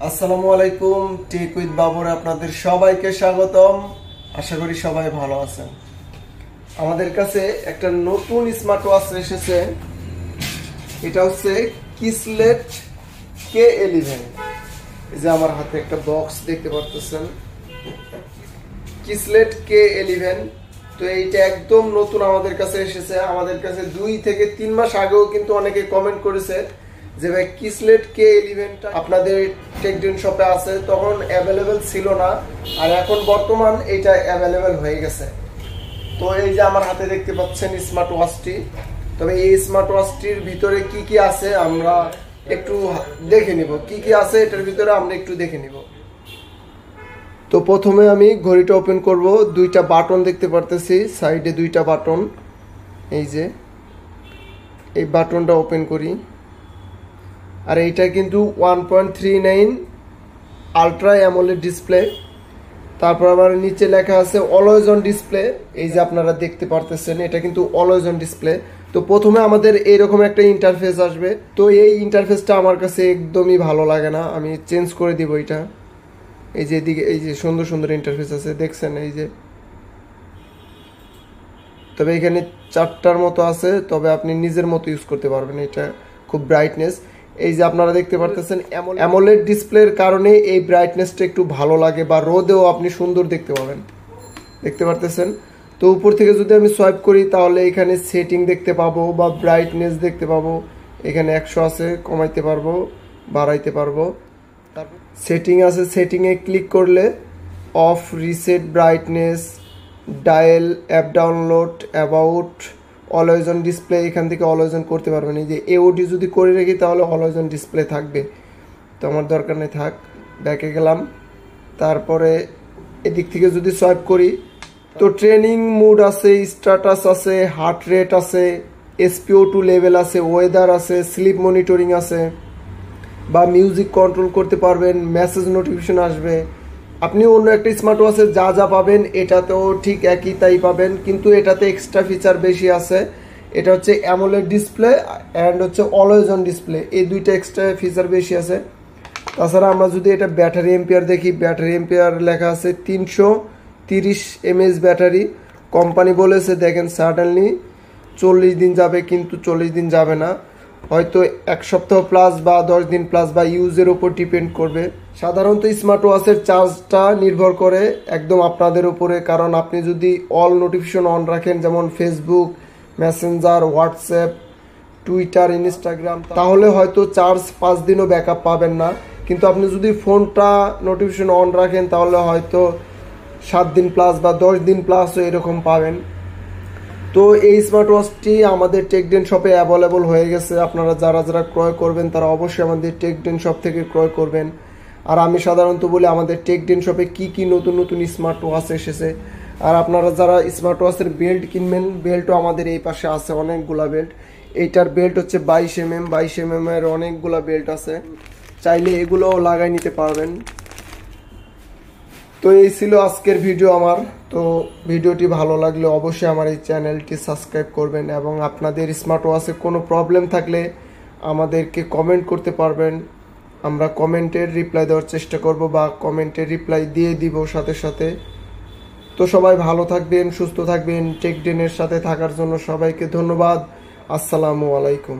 আসসালামু আলাইকুম, take with বাবরে আপনাদের সবাইকে স্বাগতম। আশা করি সবাই ভালো আছেন। আমাদের কাছে একটা নতুন স্মার্ট ওয়াচ এসেছে। এটা হচ্ছে কিসলেক্ট K11। এই যে আমার হাতে একটা বক্স দেখতে পারতেছেন, কিসলেক্ট K11। তো এইটা একদম নতুন আমাদের কাছে এসেছে। আমাদের কাছে 2 থেকে 3 মাস আগেও কিন্তু অনেকে কমেন্ট করেছে যে ভাই কিসলেক্ট K11 টা আপনাদের টেকডেন শপে আছে, তখন অ্যাভেলেবেল ছিল না, আর এখন বর্তমান এটা অ্যাভেলেবেল হয়ে গেছে। তো এই যে আমার হাতে দেখতে পাচ্ছেন স্মার্ট ওয়াচটি। তবে এই স্মার্ট ওয়াচটির ভিতরে কি কি আছে আমরা একটু দেখে নিব। কি কি আছে এটার ভিতরে আমরা একটু দেখে নিব। তো প্রথমে আমি ঘড়িটা ওপেন করব। 2টা বাটন দেখতে পারতেছি, সাইডে 2টা বাটন। এই যে এই বাটনটা ওপেন করি, আর এইটা কিন্তু 1.39 আলট্রা অ্যামোলেড ডিসপ্লে। তারপর আবার নিচে লেখা আছে অলওয়েজ অন ডিসপ্লে। এই যে আপনারা দেখতে পারতেছেন, এটা কিন্তু অলওয়েজ অন ডিসপ্লে। তো প্রথমে আমাদের এইরকম একটা ইন্টারফেস আসবে। তো এই ইন্টারফেসটা আমার কাছে একদমই ভালো লাগে না, আমি চেঞ্জ করে দিব এটা। এই যে এদিকে এই যে সুন্দর সুন্দর ইন্টারফেস আছে, দেখছেন এই যে। তবে এখানে 4টার মতো আছে, তবে আপনি নিজের মতো ইউজ করতে পারবেন। এটা খুব ব্রাইটনেস, এই যে আপনারা দেখতে পারতেছেন অ্যামোলেড ডিসপ্লের কারণে এই ব্রাইটনেসটা একটু ভালো লাগে, বা রোদেও আপনি সুন্দর দেখতে পাবেন। দেখতে পারতেছেন। তো উপর থেকে যদি আমি সোয়াইপ করি তাহলে এখানে সেটিং দেখতে পাবো বা ব্রাইটনেস দেখতে পাবো। এখানে 100 আছে, কমাইতে পারবো, বাড়াইতে পারবো। সেটিং আছে, সেটিংয়ে ক্লিক করলে of, reset brightness, dial, app download, about, always on display, এখান থেকে অলওয়েজ অন করতে পারবেন। এই যে এওডি যদি করে রাখি তাহলে অলওয়েজ অন ডিসপ্লে থাকবে, তো আমার দরকার নেই, থাক। ব্যাকে গেলাম। তারপরে এদিক থেকে যদি সোয়াইপ করি তো ট্রেনিং মুড আছে, স্ট্যাটাস আছে, হার্ট রেট আছে, SpO2 লেভেল আছে, ওয়েদার আছে, স্লিপ মনিটরিং আছে, বা মিউজিক কন্ট্রোল করতে পারবেন, মেসেজ নোটিফিকেশন আসবে। আপনি অন্য একটা স্মার্ট ওয়াচে যা যা পাবেন এটাতেও ঠিক একই তাই পাবেন, কিন্তু এটাতে এক্সট্রা ফিচার বেশি আছে। এটা হচ্ছে অ্যামোলেড ডিসপ্লে অ্যান্ড হচ্ছে অলওয়েজ অন ডিসপ্লে, এই 2টা এক্সট্রা ফিচার বেশি আছে। তাছাড়া আমরা যদি এটা ব্যাটারি এম্পিয়ার দেখি, ব্যাটারি এম্পিয়ার লেখা আছে 330 mAh ব্যাটারি। কোম্পানি বলেছে দেখেন সাডেনলি 40 দিন যাবে, কিন্তু 40 দিন যাবে না, হয়তো 1 সপ্তাহ প্লাস বা 10 দিন প্লাস, বা ইউজের উপর ডিপেন্ড করবে। সাধারণত স্মার্ট ওয়াচের চার্জটা নির্ভর করে একদম আপনাদের উপরে, কারণ আপনি যদি অল নোটিফিকেশন অন রাখেন, যেমন Facebook, Messenger, WhatsApp, Twitter, Instagram, তাহলে হয়তো চার্জ 5 দিনও ব্যাকআপ পাবেন না। কিন্তু আপনি যদি ফোনটা নোটিফিকেশন অন রাখেন তাহলে হয়তো 7 দিন প্লাস বা 10 দিন প্লাসও এরকম পাবেন। তো এই স্মার্ট ওয়াচটি আমাদের টেকডেন শপে অ্যাভেলেবল হয়ে গেছে। আপনারা যারা যারা ক্রয় করবেন তারা অবশ্যই আমাদের টেকডেন শপ থেকে ক্রয় করবেন। আর আমি সাধারণত বলি আমাদের টেকডেন শপে কি কি নতুন নতুন স্মার্ট ওয়াচ এসেছে। আর আপনারা যারা স্মার্ট ওয়াচের বেল্ট কিনবেন, বেল্টও আমাদের এই পাশে আছে অনেকগুলা বেল্ট। এইটার বেল্ট হচ্ছে 22 mm এর অনেকগুলা বেল্ট আছে, চাইলে এগুলোও লাগাই নিতে পারবেন। তো এই ছিল আজকের ভিডিও আমার। তো ভিডিওটি ভালো লাগলে অবশ্যই আমার এই চ্যানেলটি সাবস্ক্রাইব করবেন, এবং আপনাদের স্মার্ট ওয়াচে কোনো প্রবলেম থাকলে আমাদেরকে কমেন্ট করতে পারবেন। আমরা কমেন্টের রিপ্লাই দেওয়ার চেষ্টা করব, বা কমেন্টের রিপ্লাই দিয়ে দিব সাথে সাথে। তো সবাই ভালো থাকবেন, সুস্থ থাকবেন। টেকডেনের সাথে থাকার জন্য সবাইকে ধন্যবাদ। আসসালামু আলাইকুম।